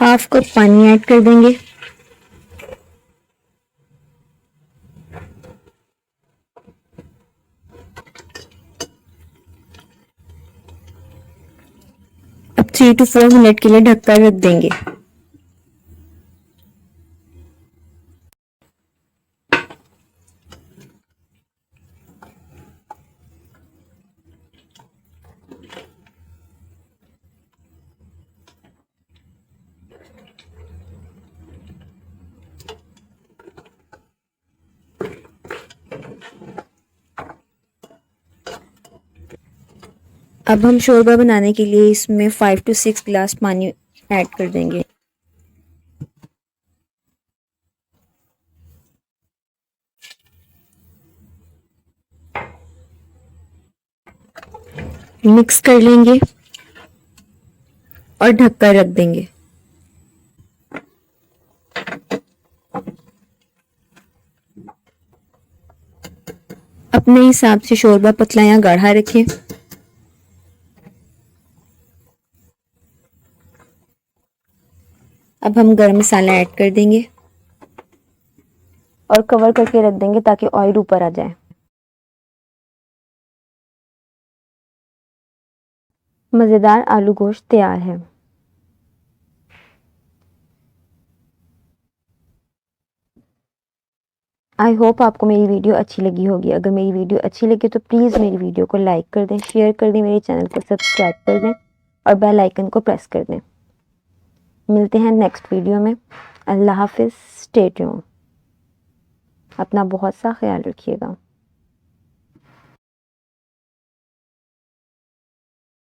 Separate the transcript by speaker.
Speaker 1: Half cup पानी add कर देंगे। अब 3 to 4 मिनट के लिए ढककर रख देंगे। अब हम शोरबा बनाने के लिए इसमें 5 to 6 गिलास पानी ऐड कर देंगे। मिक्स कर लेंगे और ढककर रख देंगे। अपने हिसाब से शोरबा पतला या गाढ़ा रखें। अब हम गरम मसाला ऐड कर देंगे और कवर करके रख देंगे ताकि ऑयल ऊपर आ जाए। मज़ेदार आलू गोश्त तैयार है। आई होप आपको मेरी वीडियो अच्छी लगी होगी। अगर मेरी वीडियो अच्छी लगी तो प्लीज़ मेरी वीडियो को लाइक कर दें, शेयर कर दें, मेरे चैनल को सब्सक्राइब कर दें और बेल आइकन को प्रेस कर दें। मिलते हैं नेक्स्ट वीडियो में। अल्लाह हाफिज़। Stay tuned. अपना बहुत सा ख्याल रखिएगा।